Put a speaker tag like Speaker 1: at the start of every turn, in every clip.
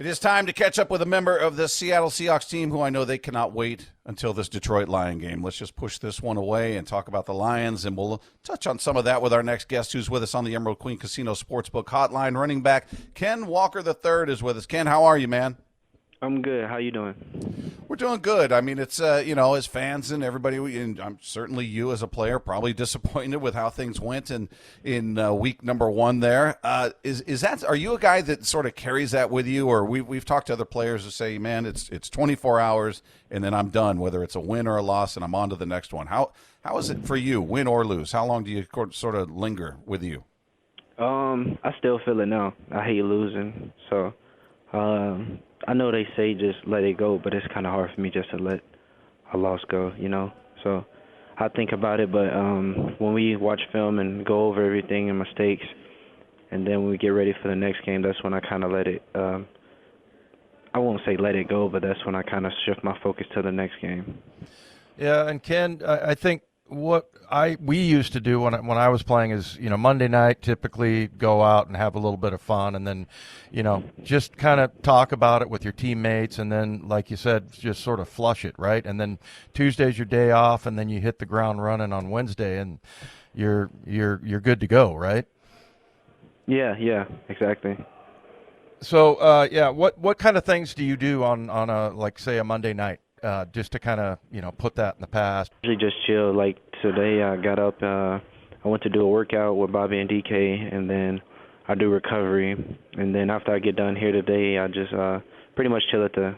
Speaker 1: It is time to catch up with a member of the Seattle Seahawks team who I know they cannot wait until this Detroit Lion game. Let's just push this one away and talk about the Lions, and we'll touch on some of that with our next guest who's with us on the Emerald Queen Casino Sportsbook Hotline. Running back Ken Walker III is with us. Ken, how are you, man?
Speaker 2: I'm good. How you doing?
Speaker 1: We're doing good. I mean, it's, as fans and everybody, and I'm certainly you as a player, probably disappointed with how things went in week number one there. Are you a guy that sort of carries that with you, or we've talked to other players who say, man, it's 24 hours and then I'm done, whether it's a win or a loss, and I'm on to the next one. How is it for you, win or lose? How long do you sort of linger with you?
Speaker 2: I still feel it now. I hate losing, so I know they say just let it go, but it's kind of hard for me just to let a loss go, So I think about it, but when we watch film and go over everything and mistakes, and then when we get ready for the next game, that's when I kind of let it I won't say let it go, but that's when I kind of shift my focus to the next game.
Speaker 3: Yeah, and Ken, I think what we used to do when I was playing is, Monday night typically go out and have a little bit of fun, and then, just kind of talk about it with your teammates, and then, like you said, just sort of flush it, right? And then Tuesday's your day off, and then you hit the ground running on Wednesday, and you're good to go, right?
Speaker 2: Yeah, exactly.
Speaker 3: So, what kind of things do you do on a, like, say, a Monday night? Just to kind of, put that in the past.
Speaker 2: Usually just chill. Like today I got up, I went to do a workout with Bobby and DK, and then I do recovery. And then after I get done here today, I just pretty much chill at the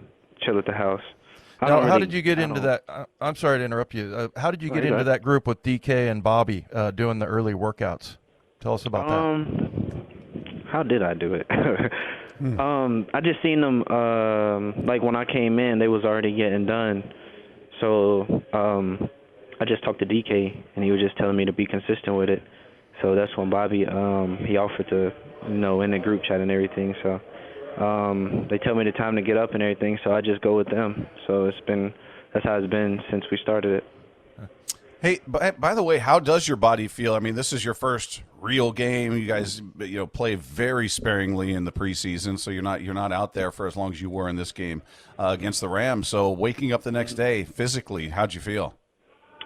Speaker 2: house.
Speaker 3: Now, how did you get into that? I'm sorry to interrupt you. How did you get into that group with DK and Bobby doing the early workouts? Tell us about that.
Speaker 2: How did I do it? I just seen them, like when I came in, they was already getting done. So I just talked to DK, and he was just telling me to be consistent with it. So that's when Bobby, he offered to, in the group chat and everything. So they tell me the time to get up and everything, so I just go with them. So that's how it's been since we started it.
Speaker 1: Hey, by the way, how does your body feel? I mean, this is your first real game. You guys, play very sparingly in the preseason, so you're not out there for as long as you were in this game against the Rams. So waking up the next day, physically, how'd you feel?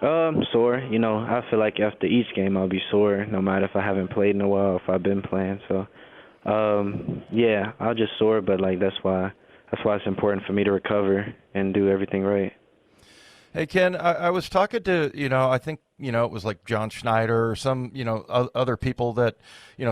Speaker 2: Sore. I feel like after each game I'll be sore, no matter if I haven't played in a while, if I've been playing. So, yeah, I'll just sore, but that's why it's important for me to recover and do everything right.
Speaker 3: Hey, Ken, I was talking to, I think, it was like John Schneider or some, other people that,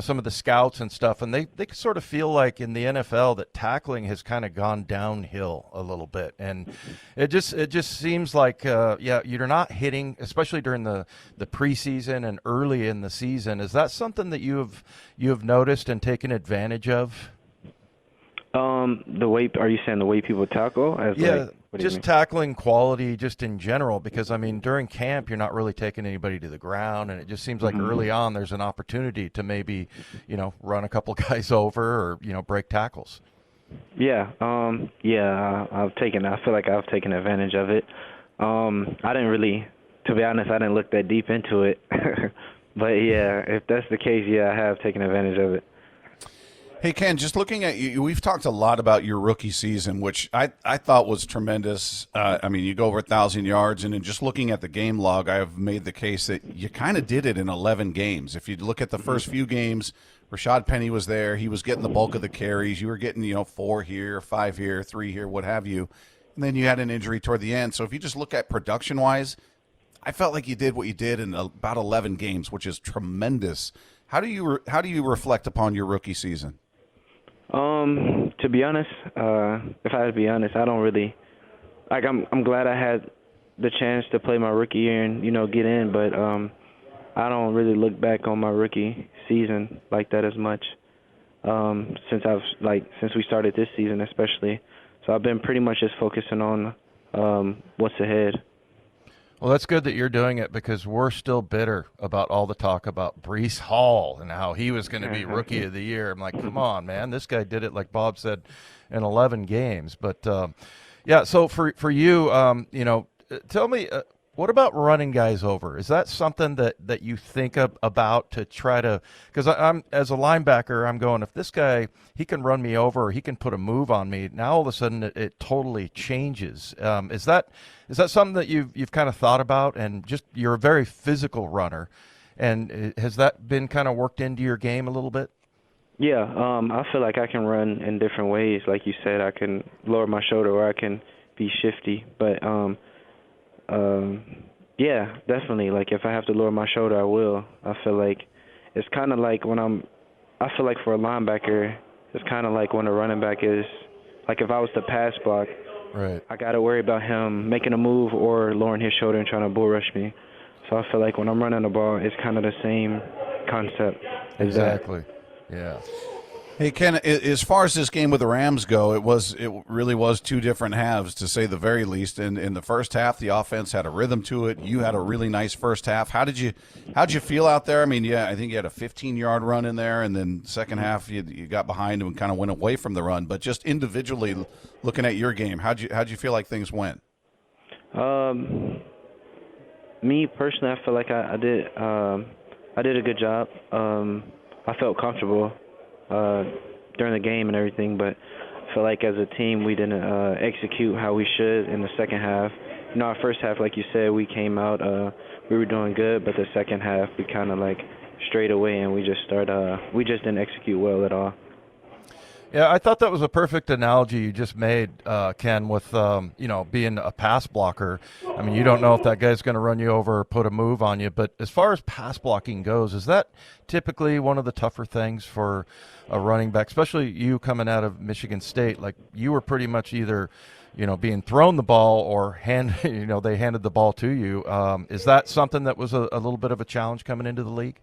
Speaker 3: some of the scouts and stuff, and they sort of feel like in the NFL that tackling has kind of gone downhill a little bit. And it just seems like, you're not hitting, especially during the preseason and early in the season. Is that something that you have noticed and taken advantage of?
Speaker 2: Are you saying the way people tackle?
Speaker 3: Just tackling quality just in general, because, during camp, you're not really taking anybody to the ground, and it just seems like early on there's an opportunity to maybe, run a couple guys over or, break tackles.
Speaker 2: Yeah, I feel like I've taken advantage of it. I didn't really, to be honest, I didn't look that deep into it. But, yeah, if that's the case, yeah, I have taken advantage of it.
Speaker 1: Hey, Ken, just looking at you, we've talked a lot about your rookie season, which I thought was tremendous. You go over 1,000 yards, and in just looking at the game log, I have made the case that you kind of did it in 11 games. If you look at the first few games, Rashad Penny was there. He was getting the bulk of the carries. You were getting, 4 here, 5 here, 3 here, what have you. And then you had an injury toward the end. So if you just look at production-wise, I felt like you did what you did in about 11 games, which is tremendous. How do you reflect upon your rookie season?
Speaker 2: To be honest, if I had to be honest, I don't really I'm glad I had the chance to play my rookie year and, get in, but I don't really look back on my rookie season like that as much. Since we started this season especially. So I've been pretty much just focusing on what's ahead.
Speaker 3: Well, that's good that you're doing it, because we're still bitter about all the talk about Breece Hall and how he was going to be Rookie of the Year. I'm like, come on, man. This guy did it, like Bob said, in 11 games. But, so for you, tell me, What about running guys over? Is that something that you think about to try to? Because I'm as a linebacker, I'm going, if this guy, he can run me over, or he can put a move on me. Now all of a sudden it totally changes. Is that something that you've kind of thought about? And just you're a very physical runner, and has that been kind of worked into your game a little bit?
Speaker 2: Yeah, I feel like I can run in different ways. Like you said, I can lower my shoulder or I can be shifty. But yeah, definitely. Like if I have to lower my shoulder, I will. I feel like it's kind of like I feel like for a linebacker, it's kind of like when a running back is, like if I was to pass block,
Speaker 3: Right.
Speaker 2: I got to worry about him making a move or lowering his shoulder and trying to bull rush me. So I feel like when I'm running the ball, it's kind of the same concept as that.
Speaker 3: Exactly. Yeah.
Speaker 1: Hey, Ken, as far as this game with the Rams go, it really was two different halves, to say the very least. In the first half, the offense had a rhythm to it. You had a really nice first half. How'd you feel out there? I mean, yeah, I think you had a 15-yard run in there, and then second half you got behind and kind of went away from the run. But just individually looking at your game, how'd you feel like things went?
Speaker 2: Me personally, I feel like I did a good job. I felt comfortable during the game and everything, but I feel like as a team we didn't execute how we should in the second half. You know, our first half, like you said, we came out, we were doing good, but the second half we kind of like strayed away and we just didn't execute well at all.
Speaker 3: Yeah, I thought that was a perfect analogy you just made, Ken, with being a pass blocker. I mean, you don't know if that guy's going to run you over or put a move on you, but as far as pass blocking goes, is that typically one of the tougher things for a running back, especially you coming out of Michigan State? Like, you were pretty much either, being thrown the ball or they handed the ball to you. Is that something that was a little bit of a challenge coming into the league?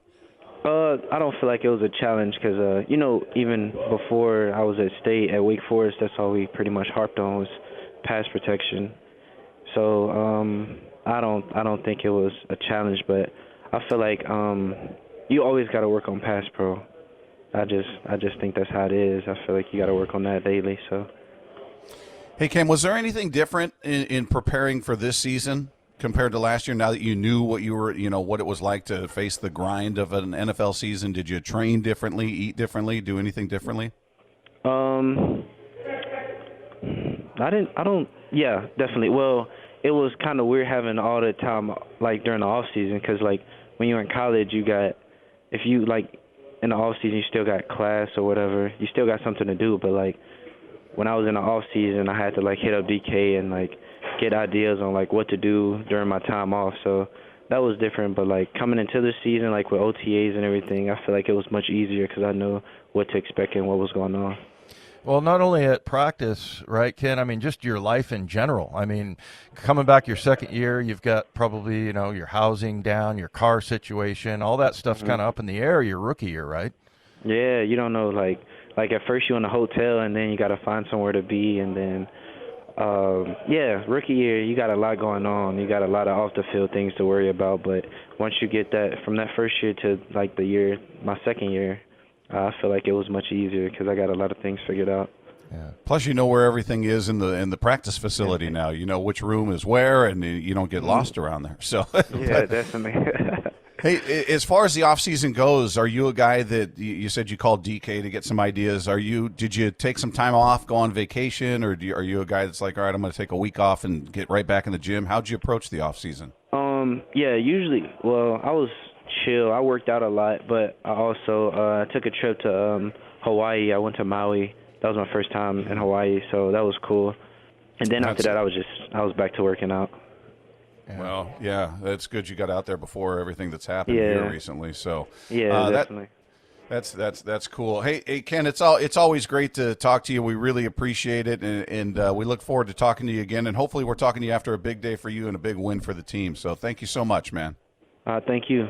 Speaker 2: I don't feel like it was a challenge because, even before I was at Wake Forest, that's all we pretty much harped on was pass protection. So I don't think it was a challenge, but I feel like you always got to work on pass pro. I just think that's how it is. I feel like you got to work on that daily. So.
Speaker 1: Hey, Cam, was there anything different in preparing for this season compared to last year? Now that you knew what what it was like to face the grind of an NFL season, did you train differently, eat differently, do anything differently? Yeah, definitely. Well, it was kind of weird having all the time, like, during the off season, because, like, when you're in college, in the off season, you still got class or whatever. You still got something to do, but, like, when I was in the off season, I had to, like, hit up DK and, like, get ideas on, like, what to do during my time off. So that was different. But, like, coming into the season, like, with OTAs and everything, I feel like it was much easier because I knew what to expect and what was going on.
Speaker 3: Well, not only at practice, right, Ken? I mean, just your life in general. I mean, coming back your second year, you've got probably, your housing down, your car situation, all that stuff's kind of up in the air your rookie year, right?
Speaker 2: Yeah, you don't know, like at first you're in a hotel and then you got to find somewhere to be, and then rookie year, you got a lot going on. You got a lot of off-the-field things to worry about. But once you get that, from that first year to, like, my second year, I feel like it was much easier because I got a lot of things figured out.
Speaker 1: Yeah. Plus, you know where everything is in the practice facility now. You know which room is where, and you don't get lost around there. So,
Speaker 2: yeah, definitely.
Speaker 1: Hey, as far as the off season goes, are you a guy that you said you called DK to get some ideas? Did you take some time off, go on vacation, or are you a guy that's like, all right, I'm going to take a week off and get right back in the gym? How'd you approach the off season?
Speaker 2: Yeah, usually, I was chill. I worked out a lot, but I also took a trip to Hawaii. I went to Maui. That was my first time in Hawaii, so that was cool. And then after that, I was back to working out.
Speaker 1: Yeah. Well, yeah, that's good. You got out there before everything that's happened here recently. So
Speaker 2: yeah, definitely.
Speaker 1: That's cool. Hey, Ken, it's always great to talk to you. We really appreciate it, and we look forward to talking to you again. And hopefully, we're talking to you after a big day for you and a big win for the team. So thank you so much, man.
Speaker 2: Thank you.